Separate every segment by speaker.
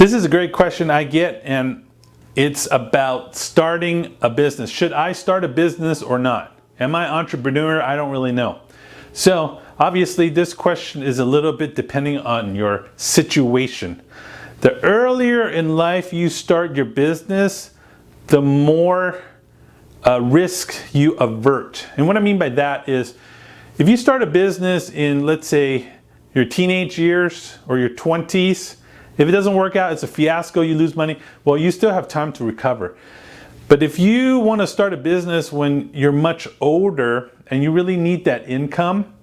Speaker 1: This is a great question I get, and it's about starting a business. Should I start a business or not? Am I an entrepreneur? I don't really know. So obviously this question is a little bit depending on your situation. The earlier in life you start your business, the more risk you avert. And what I mean by that is, if you start a business in, let's say, your teenage years or your 20s, if it doesn't work out, it's a fiasco, you lose money, well, you still have time to recover. But if you want to start a business when you're much older and you really need that income,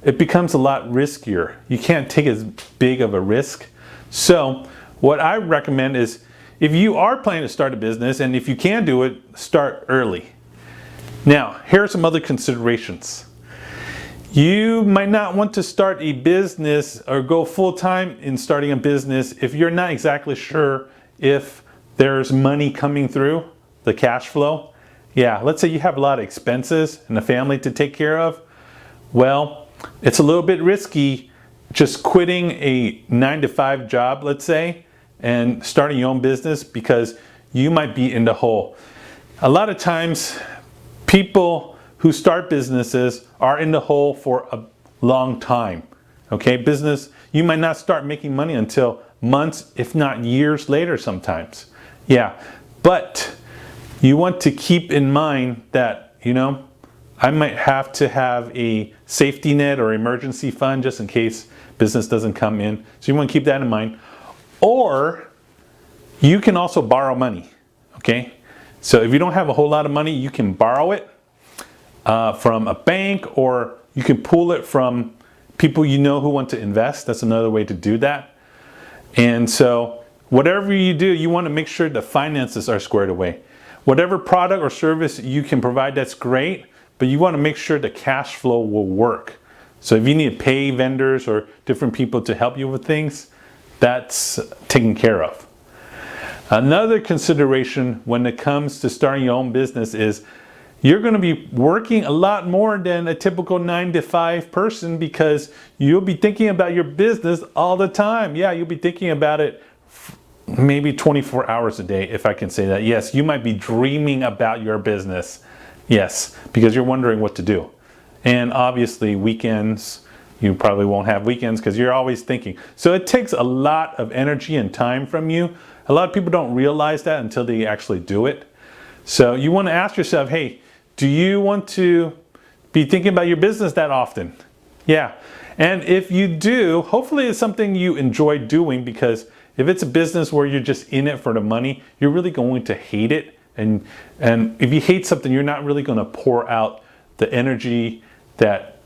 Speaker 1: it becomes a lot riskier. You can't take as big of a risk. So what I recommend is, if you are planning to start a business, and if you can do it, start early. Now, here are some other considerations. You might not want to start a business or go full-time in starting a business if you're not exactly sure if there's money coming through, the cash flow. Yeah, let's say you have a lot of expenses and a family to take care of. Well, it's a little bit risky just quitting a 9-to-5 job, let's say, and starting your own business, because you might be in the hole. A lot of times, people who start businesses are in the hole for a long time. Okay, business, you might not start making money until months, if not years later sometimes. Yeah, but you want to keep in mind that, I might have to have a safety net or emergency fund just in case business doesn't come in. So you want to keep that in mind. Or you can also borrow money, okay? So if you don't have a whole lot of money, you can borrow it from a bank, or you can pool it from people you know who want to invest. That's another way to do that. And so whatever you do, you want to make sure the finances are squared away. Whatever product or service you can provide, that's great, but you want to make sure the cash flow will work. So if you need to pay vendors or different people to help you with things, that's taken care of. Another consideration when it comes to starting your own business is, you're going to be working a lot more than a typical 9-to-5 person, because you'll be thinking about your business all the time. Yeah, you'll be thinking about it maybe 24 hours a day, if I can say that. Yes, you might be dreaming about your business. Yes, because you're wondering what to do. And obviously weekends, you probably won't have weekends because you're always thinking. So it takes a lot of energy and time from you. A lot of people don't realize that until they actually do it. So you want to ask yourself, hey, do you want to be thinking about your business that often? Yeah. And if you do, hopefully it's something you enjoy doing, because if it's a business where you're just in it for the money, you're really going to hate it. And if you hate something, you're not really going to pour out the energy that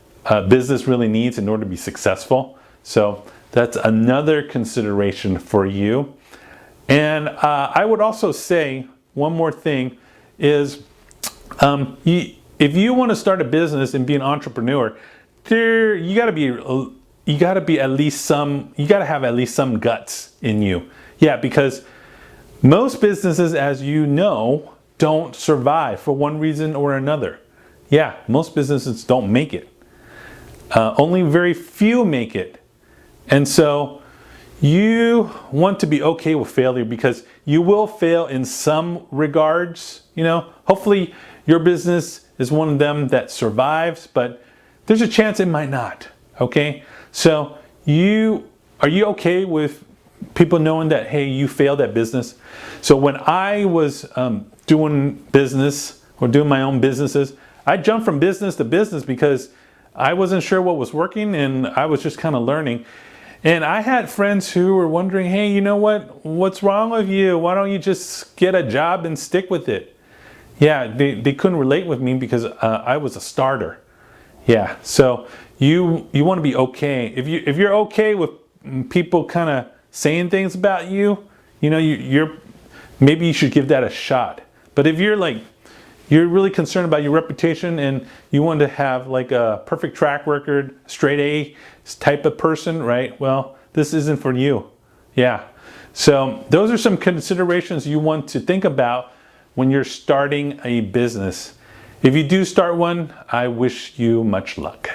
Speaker 1: business really needs in order to be successful. So that's another consideration for you. And I would also say one more thing is, if you want to start a business and be an entrepreneur, you got to have at least some guts in you. Yeah, because most businesses, as you know, don't survive for one reason or another. Yeah, most businesses don't make it. Only very few make it. And so you want to be okay with failure, because you will fail in some regards. Hopefully your business is one of them that survives, but there's a chance it might not. Okay, so are you okay with people knowing that, hey, you failed at business? So when I was doing business or doing my own businesses, I jumped from business to business because I wasn't sure what was working, and I was just kind of learning. And I had friends who were wondering, hey, you know what? What's wrong with you? Why don't you just get a job and stick with it? Yeah, they couldn't relate with me because I was a starter. Yeah, so you want to be okay. If you're okay with people kind of saying things about you, maybe you should give that a shot. But if you're really concerned about your reputation and you want to have like a perfect track record, straight A type of person, right? Well, this isn't for you. Yeah. So those are some considerations you want to think about when you're starting a business. If you do start one, I wish you much luck.